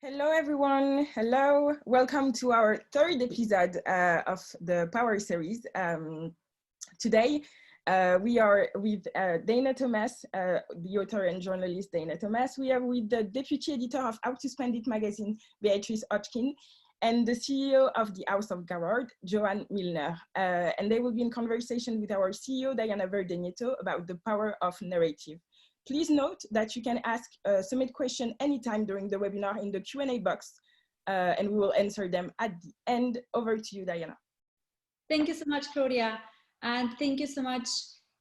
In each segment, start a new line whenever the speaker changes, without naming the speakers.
Hello, everyone. Hello. Welcome to our third episode of the Power series. Today, we are with Dana Thomas, the author and journalist Dana Thomas. We are with the deputy editor of How to Spend It magazine, Beatrice Hodgkin, and the CEO of the House of Garrard, Joanne Milner. And they will be in conversation with our CEO, Diana Verde Nieto, about the power of narrative. Please note that you can ask submit question anytime during the webinar in the Q&A box, and we will answer them at the end. Over to you, Diana.
Thank you so much, Claudia. And thank you so much,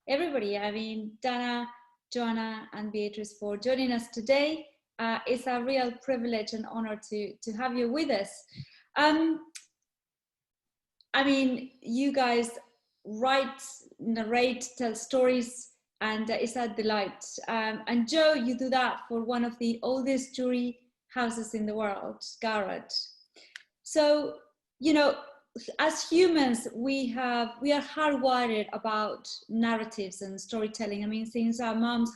everybody. I mean, Dana, Joanna, and Beatrice for joining us today. It's a real privilege and honor to have you with us. I mean, you guys write, narrate, tell stories, and it's a delight. And Joe, you do that for one of the oldest jury houses in the world, Garrard. So, you know, as humans, we are hardwired about narratives and storytelling. I mean, since our moms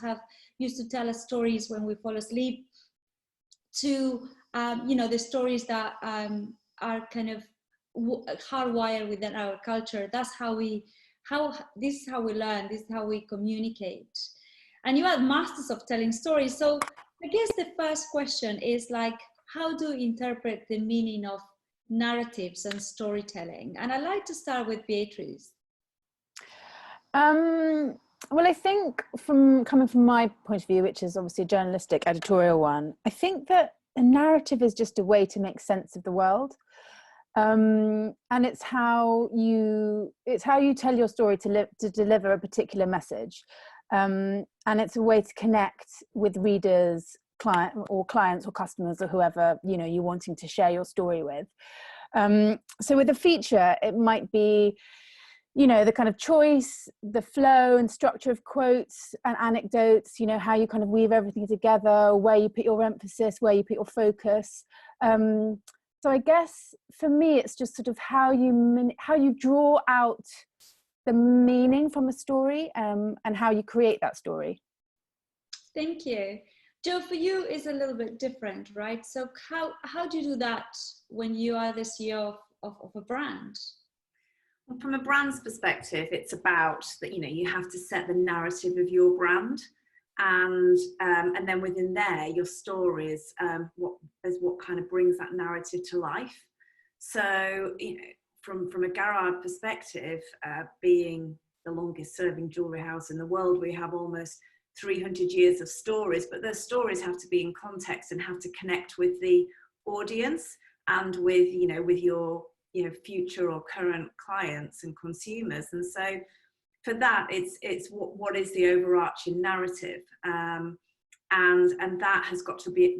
used to tell us stories when we fall asleep, to you know, the stories that are kind of hardwired within our culture. That's how this is how we learn, this is how we communicate. And you are masters of telling stories. So I guess the first question is like, how do you interpret the meaning of narratives and storytelling? And I'd like to start with Beatrice.
Well, I think coming from my point of view, which is obviously a journalistic editorial one, I think that a narrative is just a way to make sense of the world. And it's how you tell your story to deliver a particular message. And it's a way to connect with readers, clients or customers or whoever, you know, you're wanting to share your story with. So with a feature, it might be, you know, the kind of choice, the flow and structure of quotes and anecdotes, you know, how you kind of weave everything together, where you put your emphasis, where you put your focus. So I guess for me, it's just sort of how you draw out the meaning from a story, and how you create that story.
Thank you. Joe, for you is a little bit different, right? So how do you do that when you are the CEO of a brand?
Well, from a brand's perspective, it's about that, you know, you have to set the narrative of your brand, and then within there, your story is what kind of brings that narrative to life. So, you know, from a Garrard perspective, being the longest serving jewellery house in the world, we have almost 300 years of stories, but those stories have to be in context and have to connect with the audience and with, you know, with your, you know, future or current clients and consumers. And so for that, it's what is the overarching narrative, and that's got to be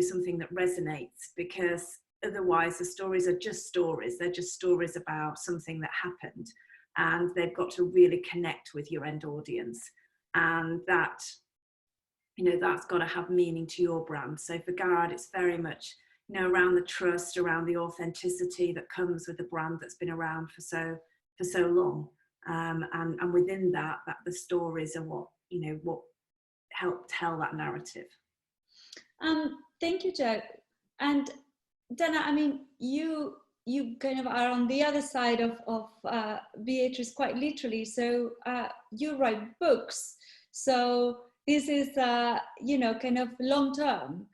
something that resonates, because otherwise the stories are just stories. They're just stories about something that happened, and they've got to really connect with your end audience, and that, you know, that's got to have meaning to your brand. So for Garrard, it's very much, you know, around the trust, around the authenticity that comes with a brand that's been around for so long. And within that the stories are what, you know, what help tell that narrative.
Thank you, Joe. And Dana, I mean, you kind of are on the other side of Beatrice, quite literally. So you write books. So this is, you know, kind of long-term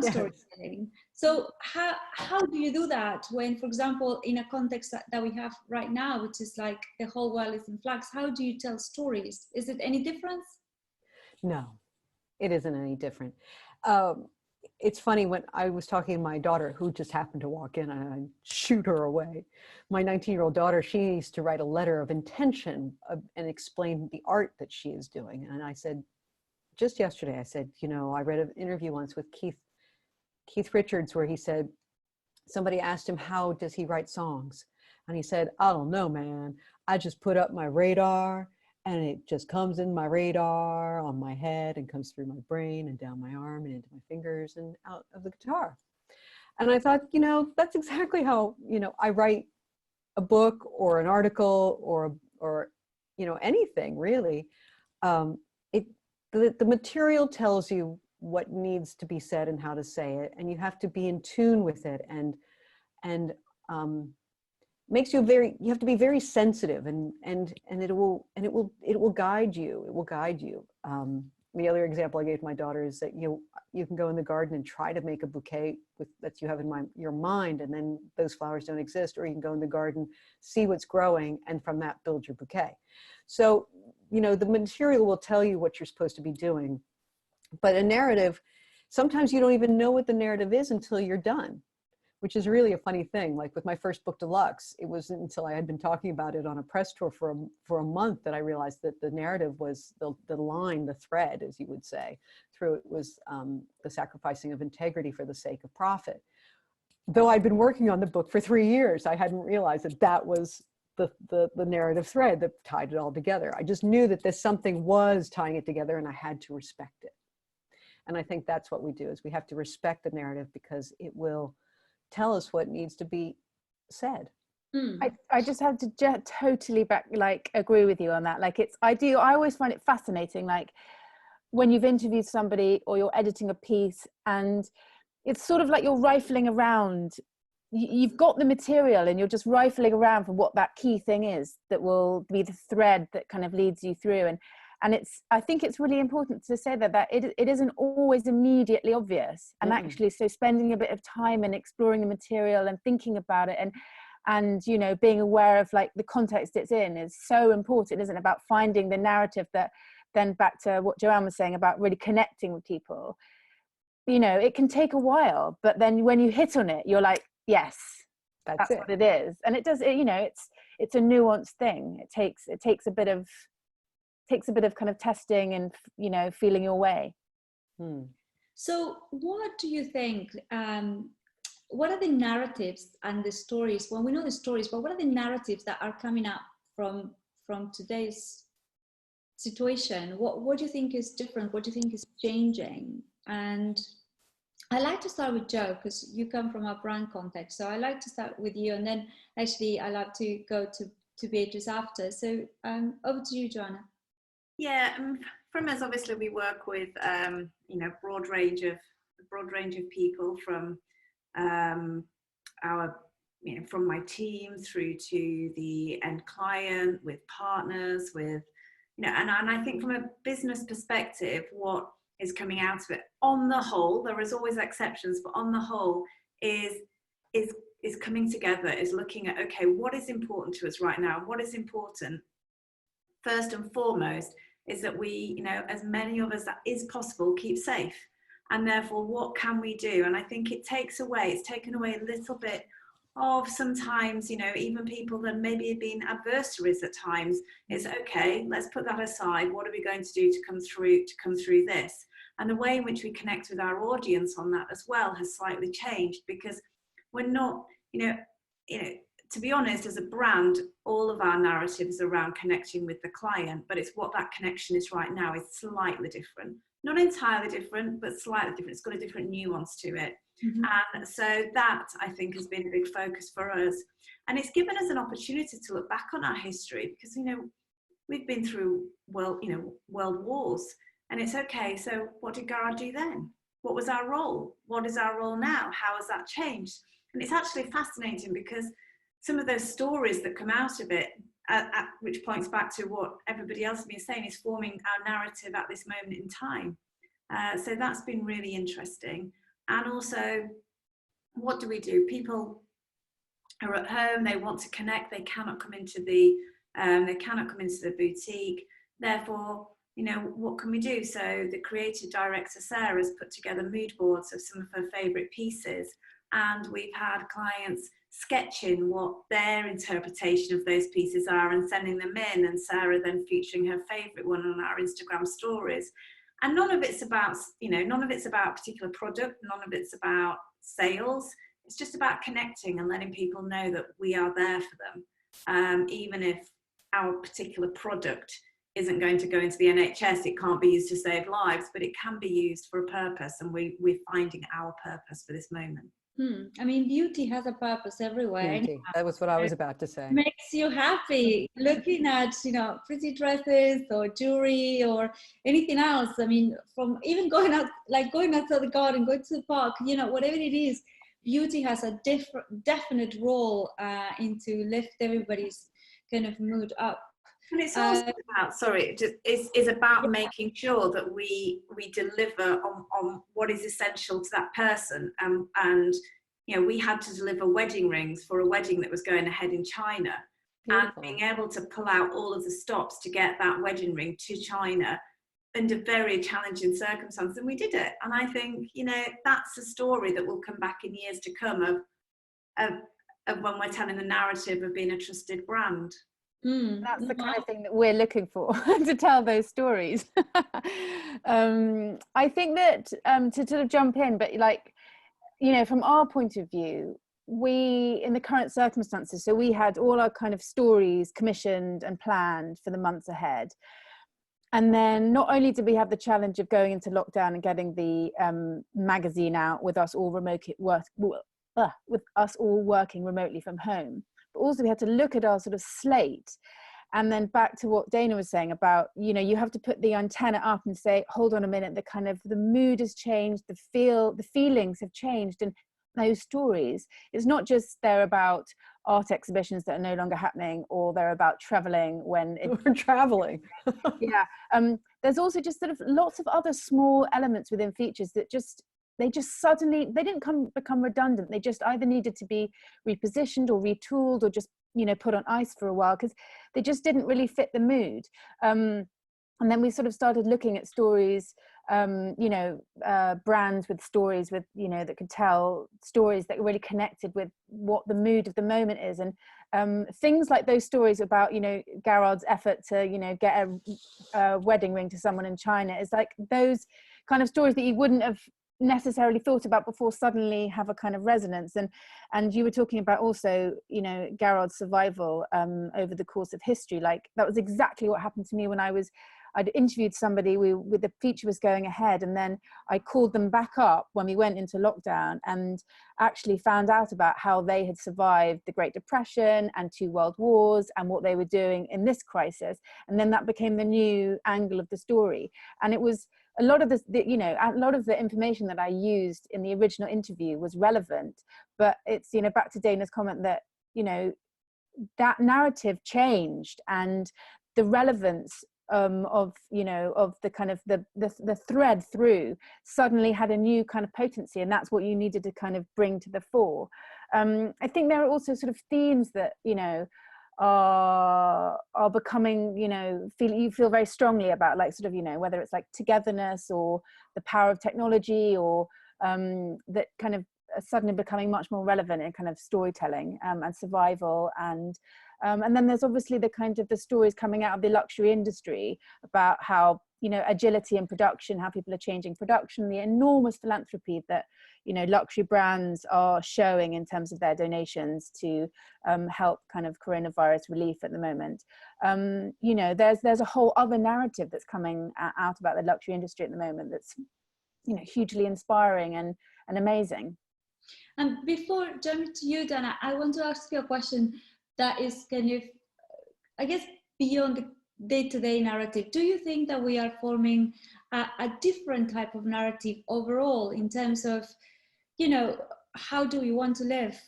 storytelling. So how do you do that when, for example, in a context that we have right now, which is like the whole world is in flux, how do you tell stories? Is it any difference?
No, it isn't any different. It's funny, when I was talking to my daughter, who just happened to walk in, and I shoot her away. My 19-year-old daughter, she needs to write a letter of intention and explain the art that she is doing. And I said, just yesterday, I said, you know, I read an interview once with Keith Richards, where he said, somebody asked him, how does he write songs? And he said, I don't know, man. I just put up my radar, and it just comes in my radar on my head and comes through my brain and down my arm and into my fingers and out of the guitar. And I thought, you know, that's exactly how, you know, I write a book or an article or you know, anything really. The material tells you what needs to be said and how to say it, and you have to be in tune with it, and makes you you have to be very sensitive, and it will guide you. It will guide you. The other example I gave my daughter is that you can go in the garden and try to make a bouquet that you have in your mind, and then those flowers don't exist, or you can go in the garden, see what's growing, and from that build your bouquet. So, the material will tell you what you're supposed to be doing, but a narrative, sometimes you don't even know what the narrative is until you're done, which is really a funny thing. Like with my first book, Deluxe, it wasn't until I had been talking about it on a press tour for a month that I realized that the narrative was the line, the thread, as you would say, through it was the sacrificing of integrity for the sake of profit. Though I'd been working on the book for 3 years, I hadn't realized that was the narrative thread that tied it all together. I just knew that something was tying it together, and I had to respect it. And I think that's what we do, is we have to respect the narrative, because it will tell us what needs to be said.
I just have to totally agree with you on that. I always find it fascinating, like when you've interviewed somebody or you're editing a piece, and it's sort of like you're rifling around. You've got the material and you're just rifling around for what that key thing is that will be the thread that kind of leads you through. And I think it's really important to say that it isn't always immediately obvious. And actually, so spending a bit of time and exploring the material and thinking about it and being aware of like the context it's in is so important, isn't it? About finding the narrative that then, back to what Joanne was saying about really connecting with people. It can take a while, but then when you hit on it, you're like, yes, that's what it is. And it does, it's a nuanced thing. It takes a bit of kind of testing and feeling your way.
So what do you think, what are the narratives and the stories, well, we know the stories, but what are the narratives that are coming up from today's situation? What do you think is different? What do you think is changing? And I like to start with Jo, because you come from a brand context, so I like to start with you, and then actually I like to go to Beatrice after. So over to you, Joanna.
Yeah, from us, obviously we work with broad range of people, from from my team through to the end client, with partners, with and I think from a business perspective, what is coming out of it on the whole, there is always exceptions, but on the whole is coming together, is looking at, okay, what is important to us right now? What is important first and foremost is that we, as many of us that is possible, keep safe. And therefore, what can we do? And I think it's taken away a little bit of sometimes, even people that maybe have been adversaries at times, is okay, let's put that aside. What are we going to do to come through this? And the way in which we connect with our audience on that as well has slightly changed, because we're not, to be honest, as a brand, all of our narratives around connecting with the client, but it's what that connection is right now is slightly different. Not entirely different, but slightly different. It's got a different nuance to it. And so that, I think, has been a big focus for us. And it's given us an opportunity to look back on our history, because, we've been through world wars, and it's okay, so what did Garrard do then? What was our role? What is our role now? How has that changed? And it's actually fascinating, because some of those stories that come out of it, which points back to what everybody else has been saying, is forming our narrative at this moment in time. So that's been really interesting. And also, what do we do? People are at home, they want to connect, they cannot come into the boutique. Therefore, what can we do? So the creative director, Sarah, has put together mood boards of some of her favourite pieces. And we've had clients sketching what their interpretation of those pieces are and sending them in, and Sarah then featuring her favourite one on our Instagram stories. And none of it's about, a particular product, none of it's about sales. It's just about connecting and letting people know that we are there for them. Even if our particular product isn't going to go into the NHS, it can't be used to save lives, but it can be used for a purpose, and we're finding our purpose for this moment.
I mean, beauty has a purpose everywhere.
Beauty. That was what I was about to say.
Makes you happy looking at, you know, pretty dresses or jewelry or anything else. I mean, from even going out, like going outside the garden, going to the park, you know, whatever it is, beauty has a definite role into lift everybody's kind of mood up.
And it's also about, sorry, is about making sure that we deliver on what is essential to that person. And you know, we had to deliver wedding rings for a wedding that was going ahead in China. Beautiful. And being able to pull out all of the stops to get that wedding ring to China under very challenging circumstances, and we did it. And I think, you know, that's a story that will come back in years to come of when we're telling the narrative of being a trusted brand.
That's the kind of thing that we're looking for, to tell those stories. I think that to sort of jump in, but like, you know, from our point of view, we, in the current circumstances, so we had all our kind of stories commissioned and planned for the months ahead. And then not only did we have the challenge of going into lockdown and getting the magazine out with us all with us all working remotely from home, but also we had to look at our sort of slate. And then back to what Dana was saying about, you know, you have to put the antenna up and say, hold on a minute, the mood has changed, the feelings have changed. And those stories, it's not just they're about art exhibitions that are no longer happening, or they're about traveling when
we're traveling.
Yeah. There's also just sort of lots of other small elements within features that they didn't become redundant. They just either needed to be repositioned or retooled or just, you know, put on ice for a while because they just didn't really fit the mood. And then we sort of started looking at stories, you know, brands with stories with, you know, that could tell stories that really connected with what the mood of the moment is. And things like those stories about, you know, Garrard's effort to, you know, get a wedding ring to someone in China is like those kind of stories that you wouldn't have necessarily thought about before suddenly have a kind of resonance. And you were talking about also, you know, Garrard's survival over the course of history. Like that was exactly what happened to me when I'd interviewed somebody with the feature was going ahead, and then I called them back up when we went into lockdown and actually found out about how they had survived the Great Depression and 2 world wars and what they were doing in this crisis. And then that became the new angle of the story. And it was a lot of the information that I used in the original interview was relevant, but it's, you know, back to Dana's comment that, you know, that narrative changed, and the relevance of, you know, of the kind of the thread through suddenly had a new kind of potency, and that's what you needed to kind of bring to the fore. I think there are also sort of themes that, you know, are becoming, you know, you feel very strongly about, like sort of, you know, whether it's like togetherness or the power of technology, or that kind of suddenly becoming much more relevant in kind of storytelling and survival. And then there's obviously the kind of the stories coming out of the luxury industry about how, you know, agility in production, how people are changing production, the enormous philanthropy that, you know, luxury brands are showing in terms of their donations to help kind of coronavirus relief at the moment. You know, there's a whole other narrative that's coming out about the luxury industry at the moment that's, you know, hugely inspiring and amazing.
And before jumping to you, Dana, I want to ask you a question that is kind of, I guess, beyond the day-to-day narrative. Do you think that we are forming a different type of narrative overall in terms of, you know, how do we want to live?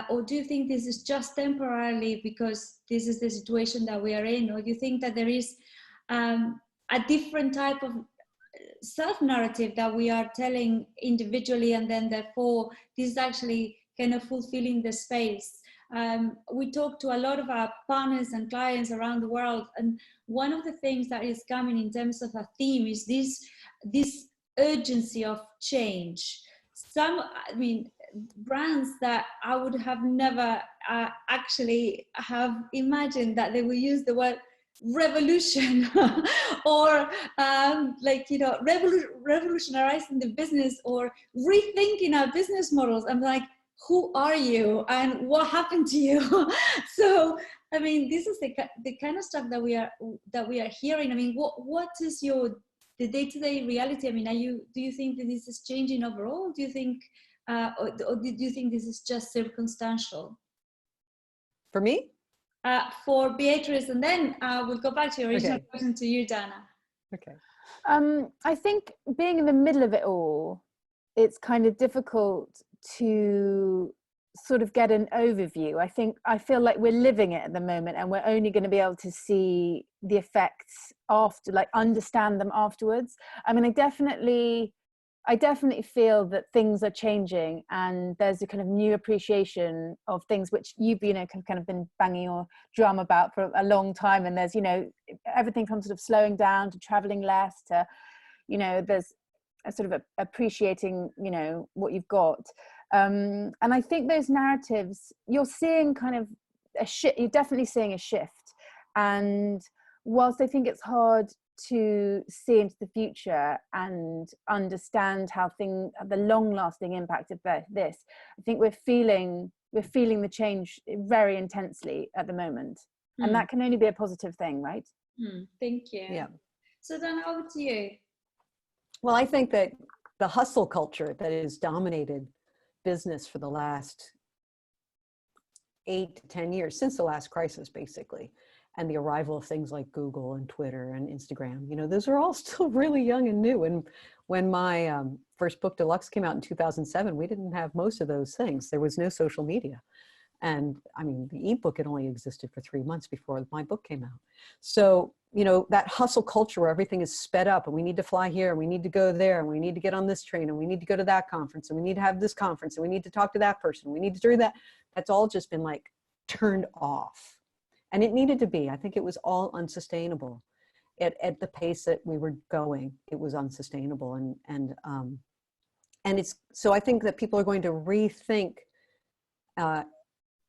Or do you think this is just temporarily because this is the situation that we are in? Or do you think that there is a different type of self-narrative that we are telling individually, and then therefore this is actually kind of fulfilling the space? We talk to a lot of our partners and clients around the world, and one of the things that is coming in terms of a theme is this urgency of change. I mean, brands that I would have never actually have imagined that they will use the word revolution or like, you know, revolutionizing the business or rethinking our business models. I'm like, who are you and what happened to you? So I mean, this is the kind of stuff that we are hearing. I mean, what is the day-to-day reality? I mean, do you think that this is changing overall? Do you think or do you think this is just circumstantial?
For me?
For Beatrice, and then we'll go back to your original question to you, Dana.
Okay.
I think being in the middle of it all, it's kind of difficult to sort of get an overview. I feel like we're living it at the moment, and we're only going to be able to see the effects after, like understand them afterwards. I mean, I definitely feel that things are changing, and there's a kind of new appreciation of things which you've, you know, kind of been banging your drum about for a long time. And there's, you know, everything from sort of slowing down to traveling less to, you know, there's a sort of appreciating, you know, what you've got. And I think those narratives, you're seeing kind of a shift, you're definitely seeing a shift. And whilst I think it's hard to see into the future and understand how the long-lasting impact of this, I think we're feeling the change very intensely at the moment. And that can only be a positive thing, right?
Thank you.
Yeah.
So then over to you.
Well, I think that the hustle culture that has dominated business for the last 8 to 10 years, since the last crisis, basically, and the arrival of things like Google and Twitter and Instagram, you know, those are all still really young and new. And when my first book, Deluxe, came out in 2007, we didn't have most of those things. There was no social media. And I mean, the ebook had only existed for 3 months before my book came out. So, you know, that hustle culture where everything is sped up and we need to fly here and we need to go there and we need to get on this train and we need to go to that conference and we need to have this conference and we need to talk to that person. We need to do that. That's all just been like turned off. And it needed to be. I think it was all unsustainable. At the pace that we were going, it was unsustainable. And it's, so I think that people are going to rethink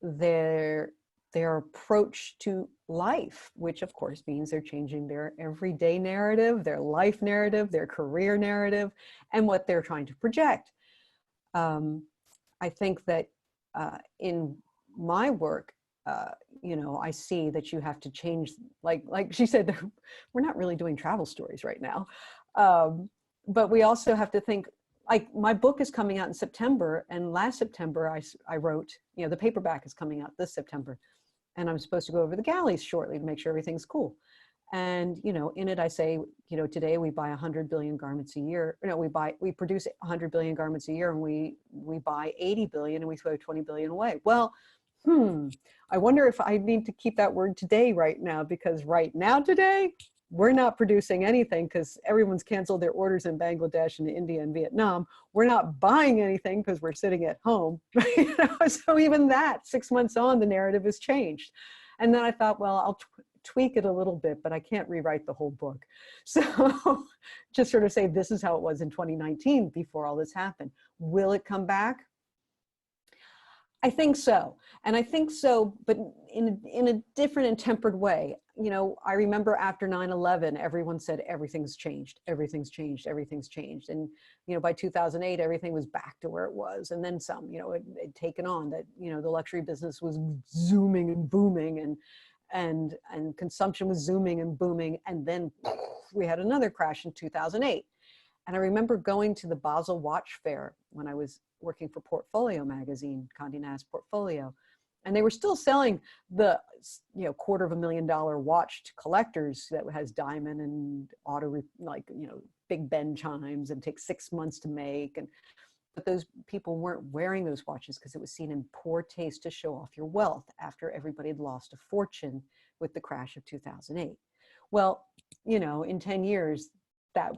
their approach to life, which of course means they're changing their everyday narrative, their life narrative, their career narrative, and what they're trying to project. I think that in my work, you know, I see that you have to change, like she said, we're not really doing travel stories right now. But we also have to think, like my book is coming out in September, and last September I wrote, you know, the paperback is coming out this September, and I'm supposed to go over the galleys shortly to make sure everything's cool. And, you know, in it I say, you know, today we buy 100 billion garments a year. No, we produce 100 billion garments a year, and we buy 80 billion and we throw 20 billion away. Well, I wonder if I need to keep that word today right now, because right now today, we're not producing anything because everyone's canceled their orders in Bangladesh and India and Vietnam. We're not buying anything because we're sitting at home. You know? So even that, 6 months on, the narrative has changed. And then I thought, well, I'll tweak it a little bit, but I can't rewrite the whole book. So just sort of say, this is how it was in 2019 before all this happened. Will it come back? I think so. And I think so, but in a different and tempered way. You know, I remember after 9/11, everyone said, everything's changed, everything's changed, everything's changed. And, you know, by 2008, everything was back to where it was. And then some, you know, it'd taken on that, you know, the luxury business was zooming and booming, and consumption was zooming and booming. And then we had another crash in 2008. And I remember going to the Basel Watch Fair when I was working for Portfolio magazine, Condé Nast Portfolio, and they were still selling the, you know, $250,000 watch to collectors that has diamond and auto, like, you know, Big Ben chimes and takes 6 months to make. And but those people weren't wearing those watches because it was seen in poor taste to show off your wealth after everybody had lost a fortune with the crash of 2008. Well, you know, in 10 years, that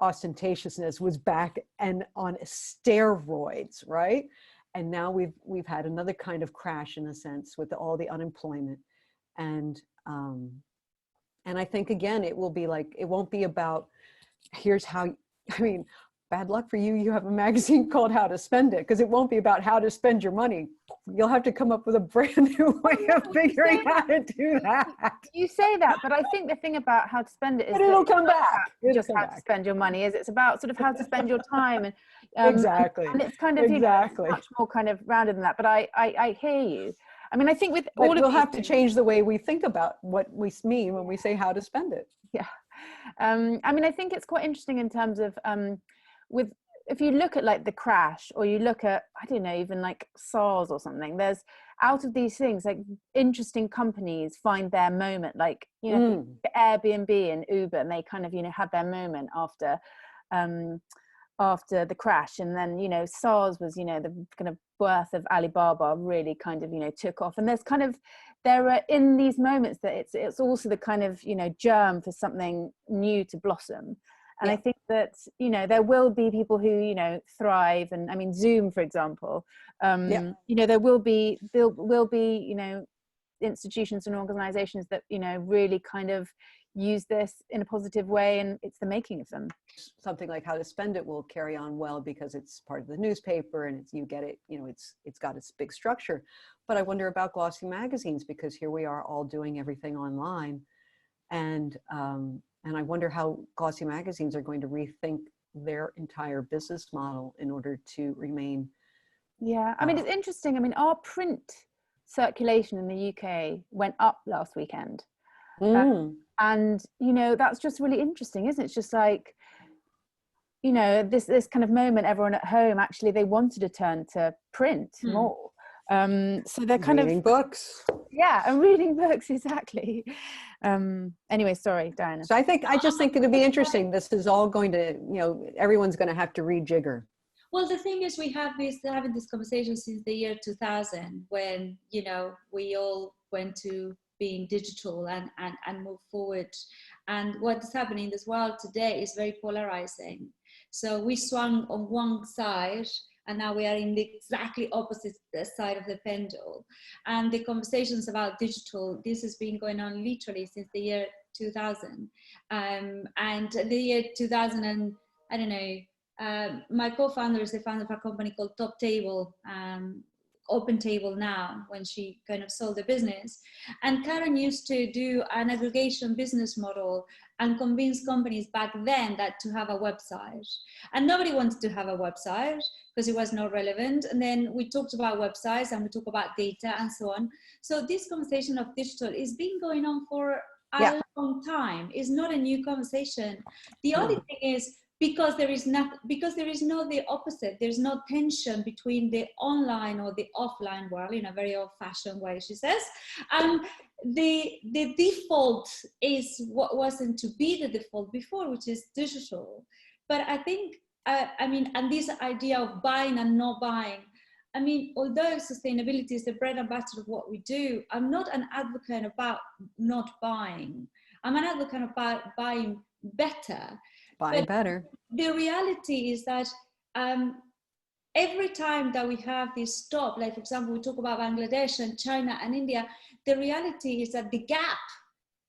ostentatiousness was back and on steroids, right? And now we've had another kind of crash in a sense with all the unemployment, and I think again it will be like, it won't be about here's how. I mean, bad luck for you. You have a magazine called How to Spend It, because it won't be about how to spend your money. You'll have to come up with a brand new way of figuring out how to do that.
You say that, but I think the thing about How to Spend It is
but it'll come back.
Just how to spend your money is, it's about sort of how to spend your time, and
exactly.
and it's kind of, you know, much more kind of rounded than that. But I hear you. I mean, I think with all of
we'll have to change the way we think about what we mean when we say how to spend it.
Yeah. I mean, I think it's quite interesting in terms of with if you look at like the crash, or you look at, I don't know, even like SARS or something, there's out of these things, like interesting companies find their moment, like, you know, Airbnb and Uber, and they kind of, you know, had their moment after the crash. And then, you know, SARS was, you know, the kind of birth of Alibaba really kind of, you know, took off. And there are in these moments that it's also the kind of, you know, germ for something new to blossom. And I think that, you know, there will be people who, you know, thrive. And I mean, Zoom, for example, you know, there will be, you know, institutions and organizations that, you know, really kind of use this in a positive way, and it's the making of them.
Something like How to Spend It will carry on well because it's part of the newspaper, and you get it, you know, it's got its big structure. But I wonder about glossy magazines, because here we are all doing everything online, and I wonder how glossy magazines are going to rethink their entire business model in order to remain.
Yeah, I mean, it's interesting. I mean, our print circulation in the UK went up last weekend. And, you know, that's just really interesting, isn't it? It's just like, you know, this kind of moment, everyone at home, actually, they wanted to turn to print more. So they're kind
reading books.
Yeah, and reading books, exactly. Anyway, sorry, Diana.
So I just think it'll be interesting. This is all going to, you know, everyone's going to have to rejigger.
Well, the thing is, we have been having this conversation since the year 2000, when, you know, we all went to being digital and move forward. And what's happening in this world today is very polarizing. So we swung on one side, and now we are in the exactly opposite side of the pendulum. And the conversations about digital, this has been going on literally since the year 2000. And the year 2000, and I don't know, my co-founder is the founder of a company called Top Table, Open Table now, when she kind of sold the business. And Karen used to do an aggregation business model and convince companies back then that to have a website. And nobody wanted to have a website because it was not relevant. And then we talked about websites, and we talk about data and so on. So this conversation of digital is been going on for a long time. It's not a new conversation. The only thing is, because there is no the opposite. There's no tension between the online or the offline world, in a very old-fashioned way, she says. The default is what wasn't to be the default before, which is digital. But I think, I mean, and this idea of buying and not buying, I mean, although sustainability is the bread and butter of what we do, I'm not an advocate about not buying. I'm an advocate about buying better.
Buy better.
The reality is that every time that we have this stop, like for example, we talk about Bangladesh and China and India, the reality is that the gap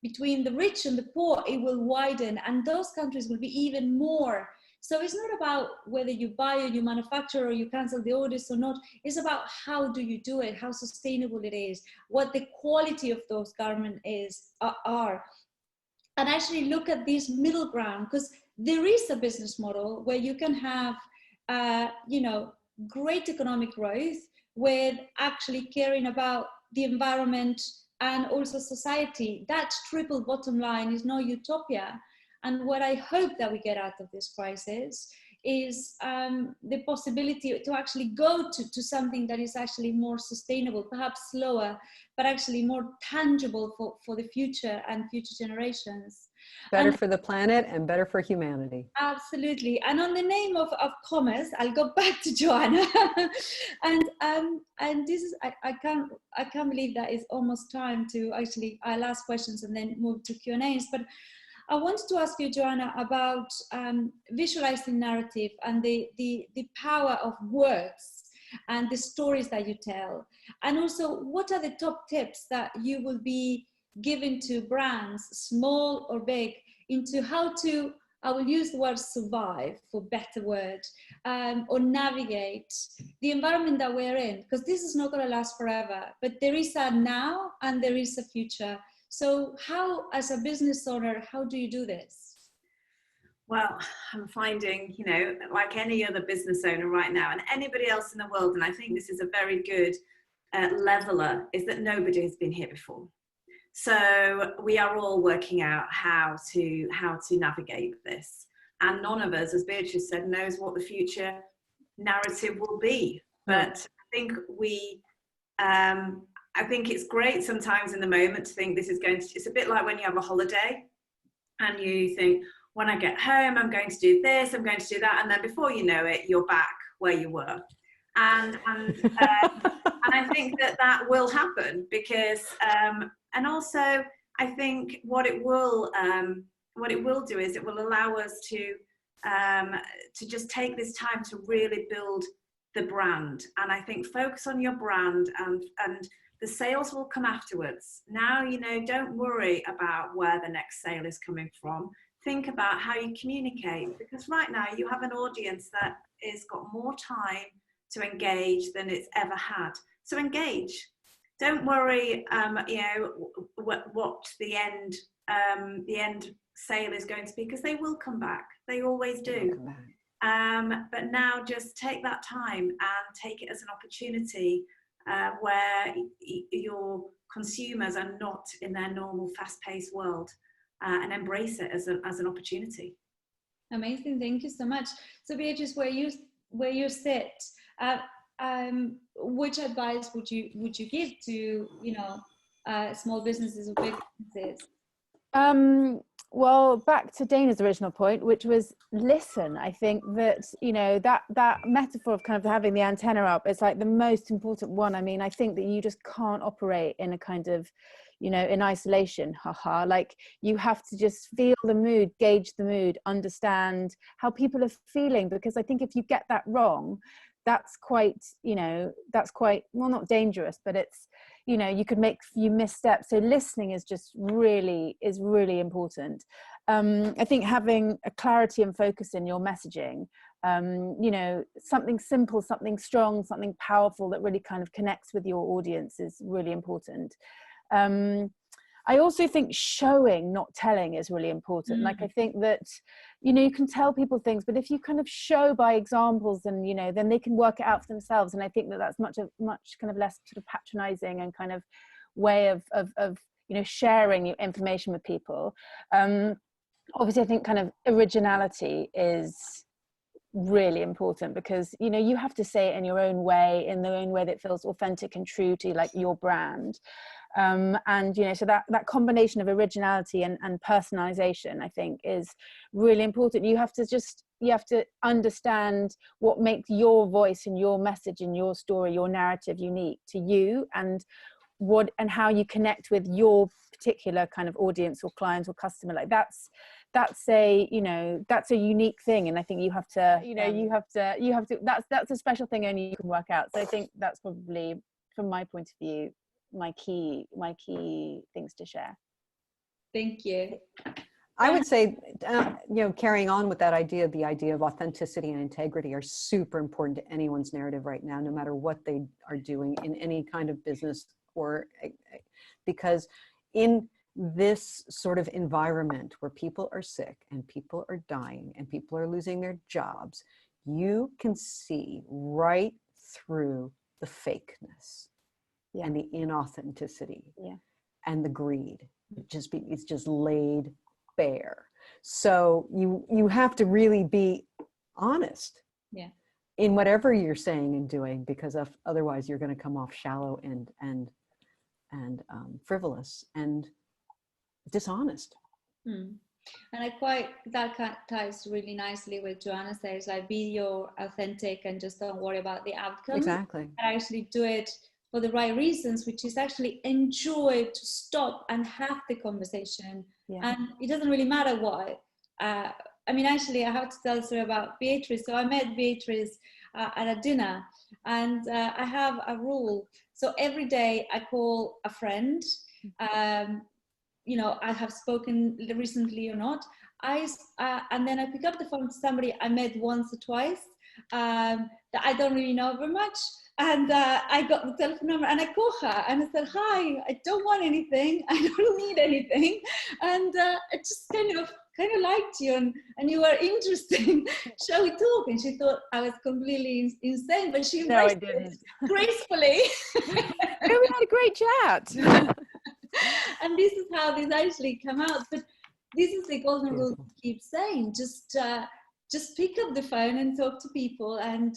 between the rich and the poor, it will widen, and those countries will be even more. So it's not about whether you buy or you manufacture or you cancel the orders or not. It's about how do you do it, how sustainable it is, what the quality of those garments are. And actually look at this middle ground, because there is a business model where you can have, you know, great economic growth with actually caring about the environment and also society. That triple bottom line is no utopia. And what I hope that we get out of this crisis is the possibility to actually go to something that is actually more sustainable, perhaps slower, but actually more tangible for the future and future generations.
Better for the planet and better for humanity.
Absolutely. And on the name of commerce, I'll go back to Joanna. and this is, I can't believe that it's almost time to actually, I'll ask questions and then move to Q&As. But I wanted to ask you, Joanna, about visualizing narrative and the power of words and the stories that you tell. And also, what are the top tips that you will be giving to brands, small or big, into how to, I will use the word survive for better word, or navigate the environment that we're in, because this is not going to last forever, but there is a now and there is a future. So how, as a business owner, how do you do this?
Well, I'm finding, you know, like any other business owner right now and anybody else in the world, and I think this is a very good leveler, is that nobody has been here before. So we are all working out how to navigate this. and none of us, as Beatrice said, knows what the future narrative will be. But I think I think it's great sometimes in the moment to think this is going to, it's a bit like when you have a holiday and you think, when I get home, I'm going to do this, I'm going to do that. And then before you know it, you're back where you were. And I think that will happen because, and also I think what it will do is it will allow us to just take this time to really build the brand. And I think focus on your brand, and the sales will come afterwards. Now, you know, don't worry about where the next sale is coming from. Think about how you communicate, because right now you have an audience that has got more time to engage than it's ever had. So engage. Don't worry, you know, what the end sale is going to be, because they will come back. They always do. But now just take that time and take it as an opportunity where your consumers are not in their normal fast-paced world, and embrace it as an opportunity.
Amazing, thank you so much. So Beatrice, where you sit, which advice would you give to, you know, small businesses or big businesses?
Well, back to Dana's original point, which was listen. I think that, you know, that metaphor of kind of having the antenna up is like the most important one. I mean, I think that you just can't operate in a kind of, you know, in isolation, like you have to just feel the mood, gauge the mood, understand how people are feeling, because I think if you get that wrong, that's quite, you know, well, not dangerous, but it's, you know, you could make a few missteps. So listening is really important. I think having a clarity and focus in your messaging, you know, something simple, something strong, something powerful that really kind of connects with your audience is really important. I also think showing, not telling, is really important. Like, I think that, you know, you can tell people things, but if you kind of show by examples, and, you know, then they can work it out for themselves. And I think that that's much kind of less sort of patronizing and kind of way of you know, sharing your information with people. Obviously, I think kind of originality is really important, because, you know, you have to say it in your own way, in the own way that feels authentic and true to like your brand. And, you know, so that combination of originality and personalization, I think, is really important. You have to understand what makes your voice and your message and your story, your narrative unique to you, and how you connect with your particular kind of audience or client or customer. Like that's a, you know, that's a unique thing. And I think you have to, you know, that's a special thing only you can work out. So I think that's probably, from my point of view, my key things to share.
Thank you.
I would say, you know, carrying on with that idea, the idea of authenticity and integrity are super important to anyone's narrative right now, no matter what they are doing in any kind of business, or because in this sort of environment where people are sick and people are dying and people are losing their jobs, you can see right through the fakeness. Yeah. And the inauthenticity, yeah, and the greed. It's just laid bare. So you have to really be honest, yeah, in whatever you're saying and doing, because otherwise you're going to come off shallow and frivolous and dishonest.
And that ties really nicely with Joanna says, like, be your authentic and just don't worry about the outcome.
Exactly.
And actually do it for the right reasons, which is actually enjoy to stop and have the conversation. Yeah. And it doesn't really matter why. I mean, actually, I have to tell a story about Beatrice. So I met Beatrice at a dinner, and I have a rule. So every day I call a friend, you know, I have spoken recently or not. And then I pick up the phone to somebody I met once or twice that I don't really know very much. And I got the telephone number and I call her and I said, hi, I don't want anything. I don't need anything. And I just kind of liked you and you were interesting. Shall we talk? And she thought I was completely insane, but she embraced it gracefully.
No, we had a great chat.
And this is how this actually came out. But this is the golden rule to keep saying. Just pick up the phone and talk to people, and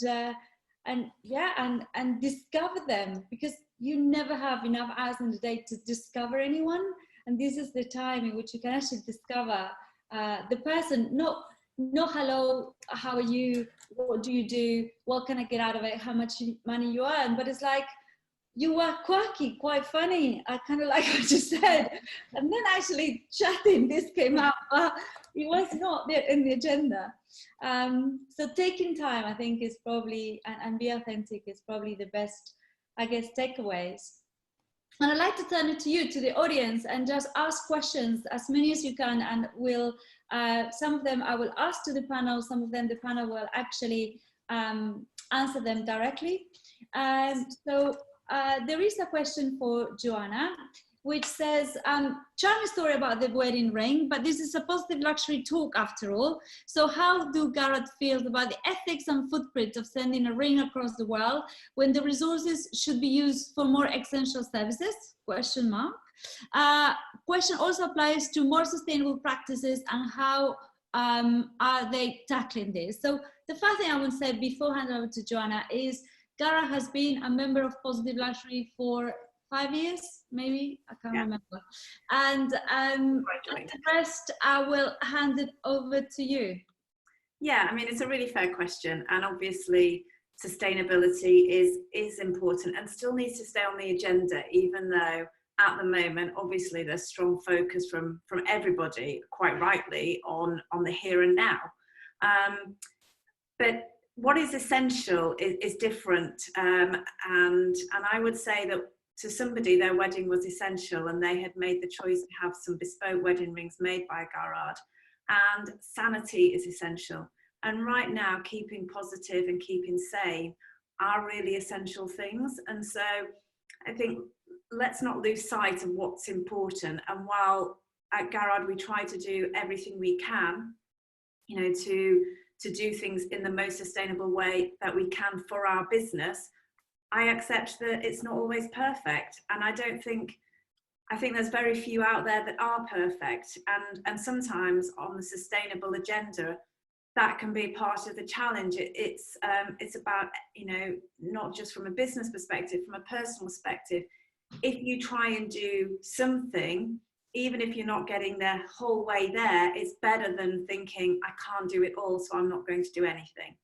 discover them, because you never have enough hours in the day to discover anyone. And this is the time in which you can actually discover the person. No, hello, how are you? What do you do? What can I get out of it? How much money you earn? But it's like, you were quirky, quite funny. I kind of like what you said. And then actually chatting, this came out, but it was not in the agenda. So taking time, I think, is probably, and be authentic is probably the best, I guess, takeaways. And I'd like to turn it to you, to the audience, and just ask questions, as many as you can, and we'll, some of them I will ask to the panel, some of them the panel will actually answer them directly. So there is a question for Joanna, which says, charming story about the wedding ring, but this is a positive luxury talk after all. So how do Garrard feel about the ethics and footprint of sending a ring across the world when the resources should be used for more essential services? Question mark. Question also applies to more sustainable practices, and how are they tackling this? So the first thing I would say before handing over to Joanna is, Garrard has been a member of Positive Luxury for 5 years, maybe, I can't remember. And the rest, I will hand it over to you.
Yeah, I mean, it's a really fair question, and obviously sustainability is important and still needs to stay on the agenda, even though at the moment, obviously, there's strong focus from everybody, quite rightly, on the here and now. But what is essential is different, and I would say that to somebody, their wedding was essential, and they had made the choice to have some bespoke wedding rings made by Garrard. And sanity is essential. And right now, keeping positive and keeping sane are really essential things. And so I think let's not lose sight of what's important. And while at Garrard we try to do everything we can, you know, to do things in the most sustainable way that we can for our business, I accept that it's not always perfect. And I think there's very few out there that are perfect. And sometimes on the sustainable agenda, that can be part of the challenge. It's about, you know, not just from a business perspective, from a personal perspective. If you try and do something, even if you're not getting the whole way there, it's better than thinking, I can't do it all, so I'm not going to do anything.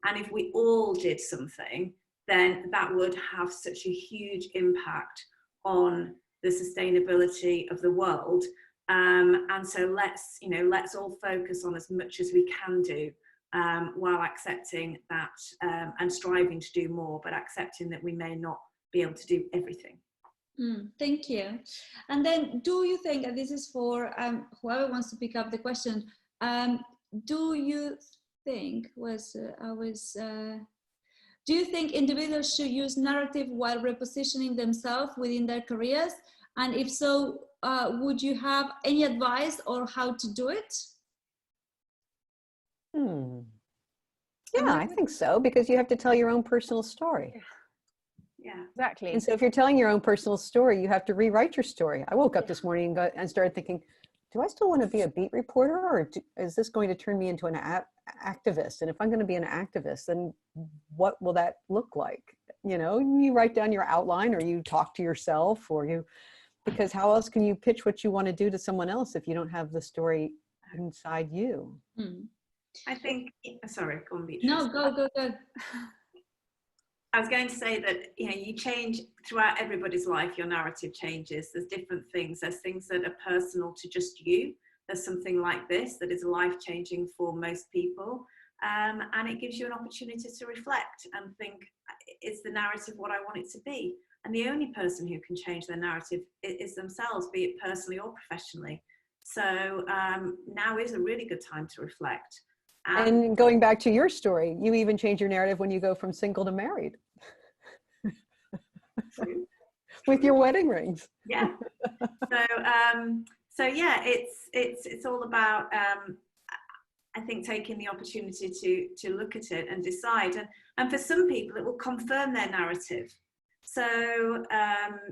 And if we all did something, then that would have such a huge impact on the sustainability of the world. And so let's all focus on as much as we can do, while accepting that and striving to do more, but accepting that we may not be able to do everything.
Thank you. And then, do you think, and this is for whoever wants to pick up the question, do you think do you think individuals should use narrative while repositioning themselves within their careers? And if so, would you have any advice on how to do it?
Yeah, I think so, because you have to tell your own personal story.
Yeah,
exactly.
And so if you're telling your own personal story, you have to rewrite your story. I woke up this morning and started thinking, do I still want to be a beat reporter, or is this going to turn me into an activist? And if I'm going to be an activist, then what will that look like? You know, you write down your outline, or you talk to yourself, because how else can you pitch what you want to do to someone else if you don't have the story inside you?
I think, sorry, go on, Beatrice.
No, go.
I was going to say that, you know, you change throughout everybody's life, your narrative changes. There's different things. There's things that are personal to just you. There's something like this that is life-changing for most people. And it gives you an opportunity to reflect and think, is the narrative what I want it to be? And the only person who can change their narrative is themselves, be it personally or professionally. So now is a really good time to reflect.
And going back to your story, you even change your narrative when you go from single to married. With your wedding rings.
Yeah. So yeah, it's all about I think taking the opportunity to look at it and decide. And for some people, it will confirm their narrative. So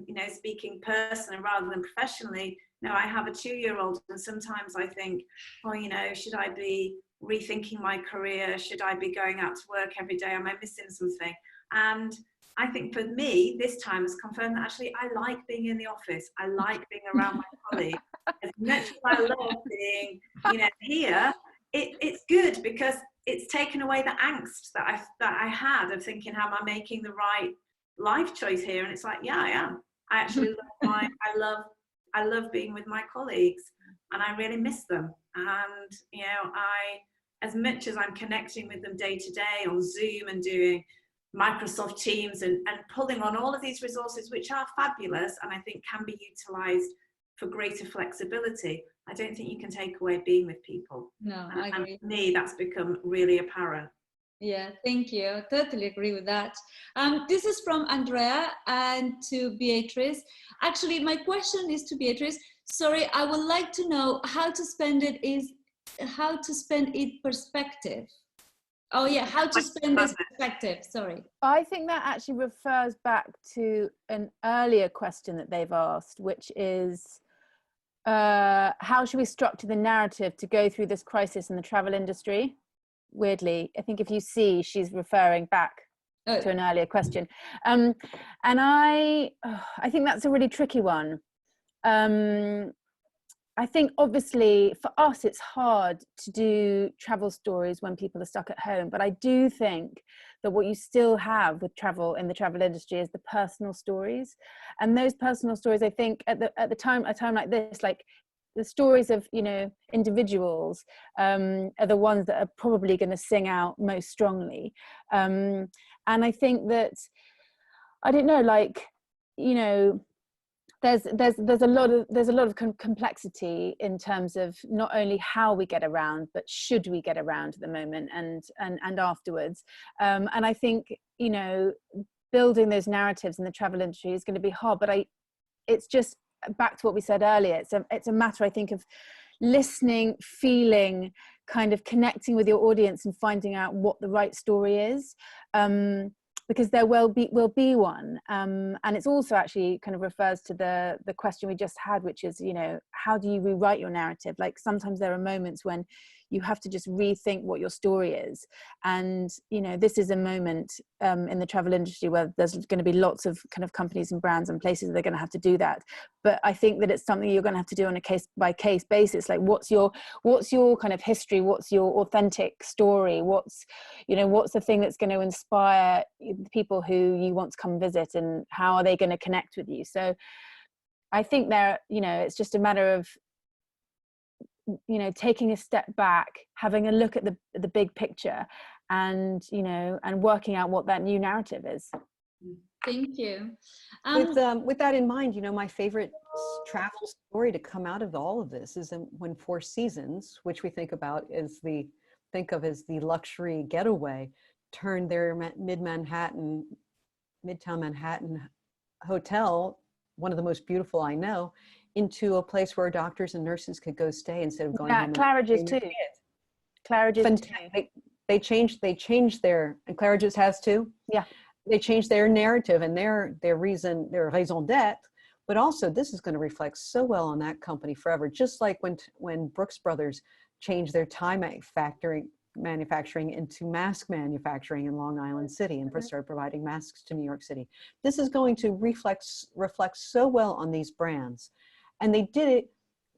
you know, speaking personally rather than professionally, Now I have a 2-year-old, and sometimes I think, oh, you know, should I be rethinking my career? Should I be going out to work every day? Am I missing something? And I think for me, this time has confirmed that actually I like being in the office. I like being around my colleagues. As much as I love being, you know, here, it's good because it's taken away the angst that I had of thinking, how am I making the right life choice here? And it's like, yeah, I am. I actually I love being with my colleagues, and I really miss them. And you know, as much as I'm connecting with them day to day on Zoom and doing Microsoft Teams and pulling on all of these resources, which are fabulous and I think can be utilized for greater flexibility, I don't think you can take away being with people.
No, I agree.
And for me, that's become really apparent.
Yeah, thank you. I totally agree with that. This is from Andrea and to Beatrice. Actually, my question is to Beatrice. Sorry, I would like to know how to spend it perspective. Oh yeah, how to spend this perspective, sorry.
I think that actually refers back to an earlier question that they've asked, which is, how should we structure the narrative to go through this crisis in the travel industry? Weirdly, I think if you see, she's referring back to an earlier question. And I think that's a really tricky one. I think obviously for us, it's hard to do travel stories when people are stuck at home, but I do think that what you still have with travel in the travel industry is the personal stories. And those personal stories, I think at a time like this, like the stories of, you know, individuals are the ones that are probably going to sing out most strongly. And I think that, I don't know, like, you know, there's a lot of complexity in terms of not only how we get around, but should we get around at the moment and afterwards. And I think, you know, building those narratives in the travel industry is going to be hard, but it's just back to what we said earlier. It's a matter, I think, of listening, feeling, kind of connecting with your audience and finding out what the right story is. Because there will be one, and it's also actually kind of refers to the question we just had, which is, you know, how do you rewrite your narrative? Like sometimes there are moments when you have to just rethink what your story is, and you know, this is a moment in the travel industry where there's going to be lots of kind of companies and brands and places that are going to have to do that. But I think that it's something you're going to have to do on a case by case basis. Like what's your kind of history? What's your authentic story? What's the thing that's going to inspire people who you want to come visit, and how are they going to connect with you? So I think it's just a matter of, you know, taking a step back, having a look at the big picture, and, you know, and working out what that new narrative is.
Thank you.
With
that in mind, you know, my favorite travel story to come out of all of this is when Four Seasons, which we think of as the luxury getaway, turned their Midtown Manhattan hotel, one of the most beautiful I know, into a place where doctors and nurses could go stay instead of going home.
Claridge's too. Claridge's too.
They changed their, and Claridge's has too.
Yeah.
They changed their narrative and their raison d'etre, but also this is going to reflect so well on that company forever. Just like when Brooks Brothers changed their tie manufacturing into mask manufacturing in Long Island City and started providing masks to New York City. This is going to reflect so well on these brands. And they did it,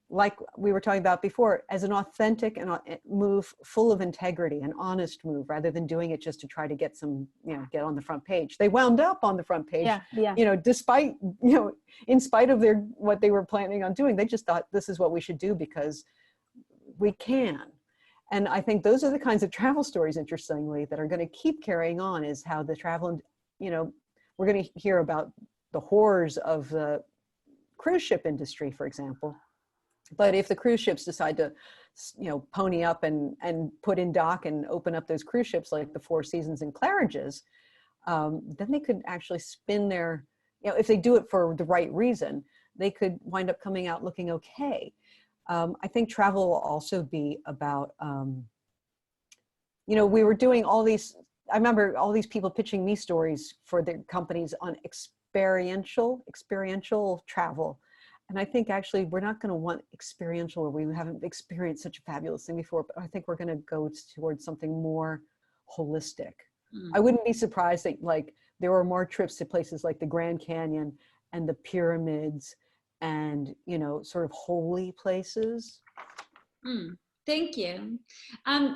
like we were talking about before, as an authentic and move full of integrity, an honest move, rather than doing it just to try to get get on the front page. They wound up on the front page, you know, despite, you know, in spite of what they were planning on doing. They just thought this is what we should do because we can. And I think those are the kinds of travel stories, interestingly, that are going to keep carrying on, is how the travel, you know, we're going to hear about the horrors of the cruise ship industry, for example. But if the cruise ships decide to, you know, pony up and put in dock and open up those cruise ships like the Four Seasons and Claridge's, then they could actually spin their, you know, if they do it for the right reason, they could wind up coming out looking okay. I think travel will also be about, you know, we were doing all these, I remember all these people pitching me stories for their companies on experiential travel. And I think actually we're not going to want experiential, or we haven't experienced such a fabulous thing before, but I think we're going to go towards something more holistic. I wouldn't be surprised that like there were more trips to places like the Grand Canyon and the pyramids and, you know, sort of holy places.
Thank you.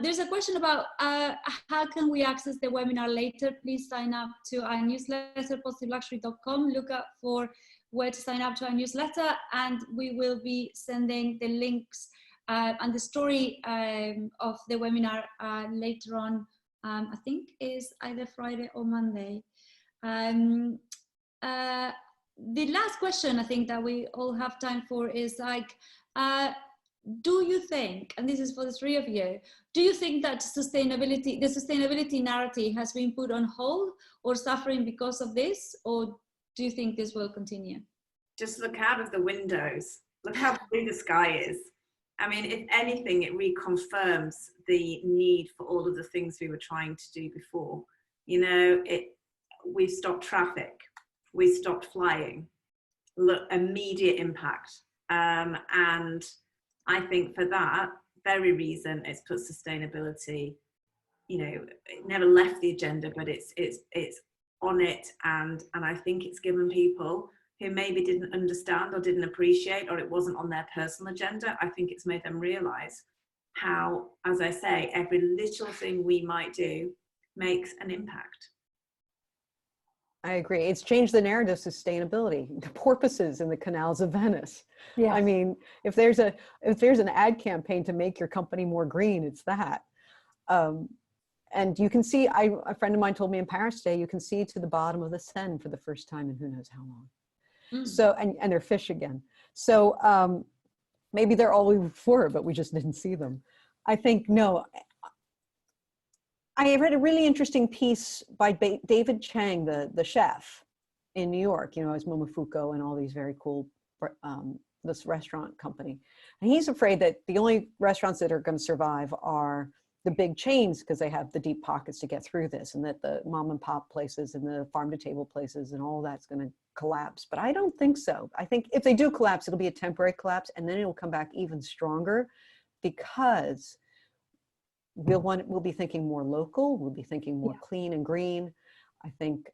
There's a question about how can we access the webinar later? Please sign up to our newsletter, positiveluxury.com. Look up for where to sign up to our newsletter, and we will be sending the links and the story of the webinar later on. I think is either Friday or Monday. The last question I think that we all have time for is like, do you think, and this is for the three of you, do you think that the sustainability narrative has been put on hold or suffering because of this, or do you think this will continue?
Just look out of the windows. Look how blue the sky is. I mean, if anything, it reconfirms the need for all of the things we were trying to do before. You know, we've stopped traffic, we stopped flying. Look, immediate impact. And I think for that very reason, it's put sustainability, you know, it never left the agenda, but it's on it. And I think it's given people who maybe didn't understand or didn't appreciate, or it wasn't on their personal agenda, I think it's made them realize how, as I say, every little thing we might do makes an impact.
I agree. It's changed the narrative of sustainability. The porpoises in the canals of Venice.
Yeah.
I mean, if there's an ad campaign to make your company more green, it's that. And you can see, a friend of mine told me in Paris today, you can see to the bottom of the Seine for the first time in who knows how long. So, and they're fish again. So maybe they're all we were, but we just didn't see them. I think, no, I read a really interesting piece by David Chang, the chef in New York, you know, as Momofuku and all these very cool, this restaurant company. And he's afraid that the only restaurants that are going to survive are the big chains, because they have the deep pockets to get through this, and that the mom and pop places and the farm to table places and all that's going to collapse. But I don't think so. I think if they do collapse, it'll be a temporary collapse, and then it'll come back even stronger, because we'll be thinking more local, we'll be thinking more clean and green. I think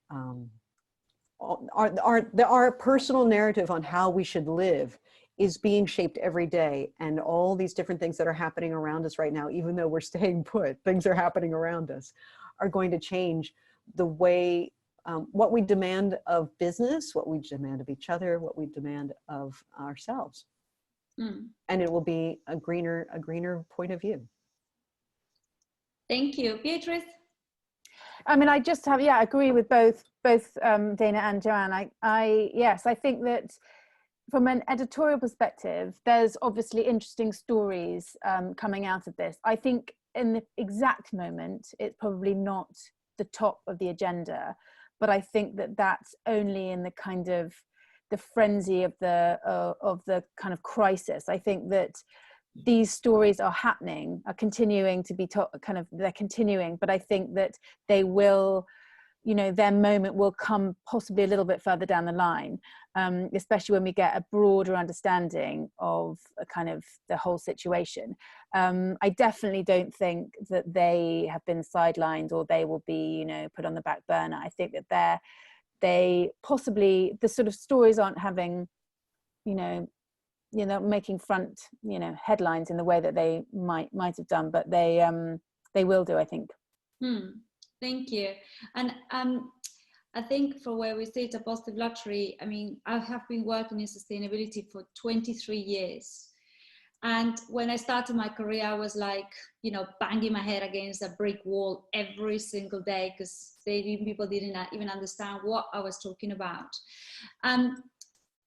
our personal narrative on how we should live is being shaped every day, and all these different things that are happening around us right now, even though we're staying put, things are happening around us, are going to change the way, what we demand of business, what we demand of each other, what we demand of ourselves. And it will be a greener point of view.
Thank you. Beatrice?
I mean, I just have, I agree with both Dana and Joanne. Yes, I think that from an editorial perspective, there's obviously interesting stories coming out of this. I think in the exact moment, it's probably not the top of the agenda, but I think that that's only in the kind of the frenzy of the kind of crisis. I think that these stories are happening, are continuing to be they're continuing, but I think that they will, you know, their moment will come possibly a little bit further down the line, especially when we get a broader understanding of kind of the whole situation. I definitely don't think that they have been sidelined or they will be, you know, put on the back burner. I think that they possibly, the sort of stories aren't having, you know, making front, you know, headlines in the way that they might have done, but they will do, I think.
Thank you. And I think for where we sit at Positive Luxury, I mean, I have been working in sustainability for 23 years. And when I started my career, I was like, you know, banging my head against a brick wall every single day, because people didn't even understand what I was talking about.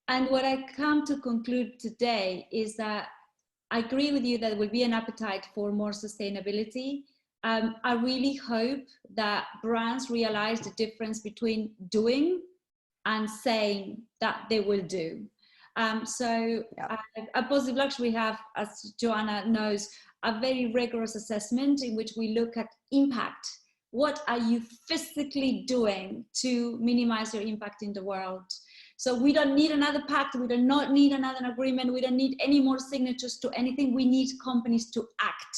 And what I come to conclude today is that I agree with you that there will be an appetite for more sustainability. I really hope that brands realize the difference between doing and saying that they will do. At Positive Luxury, we have, as Joanna knows, a very rigorous assessment in which we look at impact. What are you physically doing to minimize your impact in the world? So we don't need another pact. We do not need another agreement. We don't need any more signatures to anything. We need companies to act,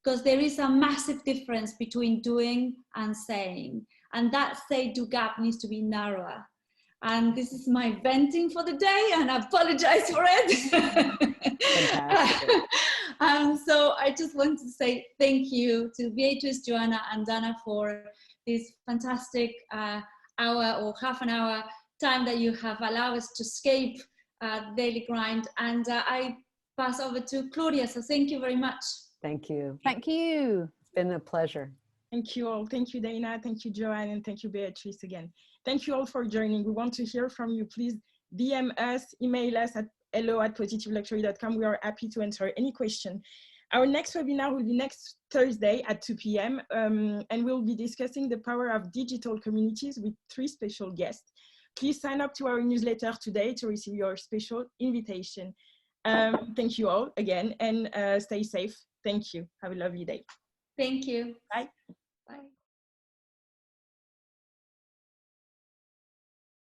because there is a massive difference between doing and saying. And that say-do gap needs to be narrower. And this is my venting for the day, and I apologize for it. So I just want to say thank you to Beatrice, Joanna, and Dana for this fantastic hour or half an hour time that you have allowed us to escape daily grind. And I pass over to Claudia. So thank you very much.
Thank you.
Thank you.
It's been a pleasure.
Thank you all. Thank you, Dana. Thank you, Joanne. And thank you, Beatrice, again. Thank you all for joining. We want to hear from you. Please DM us, email us at hello@positiveluxury.com. We are happy to answer any question. Our next webinar will be next Thursday at 2 p.m. And we'll be discussing the power of digital communities with 3 special guests. Please sign up to our newsletter today to receive your special invitation. Thank you all again, and stay safe. Thank you. Have a lovely day.
Thank you.
Bye.
Bye.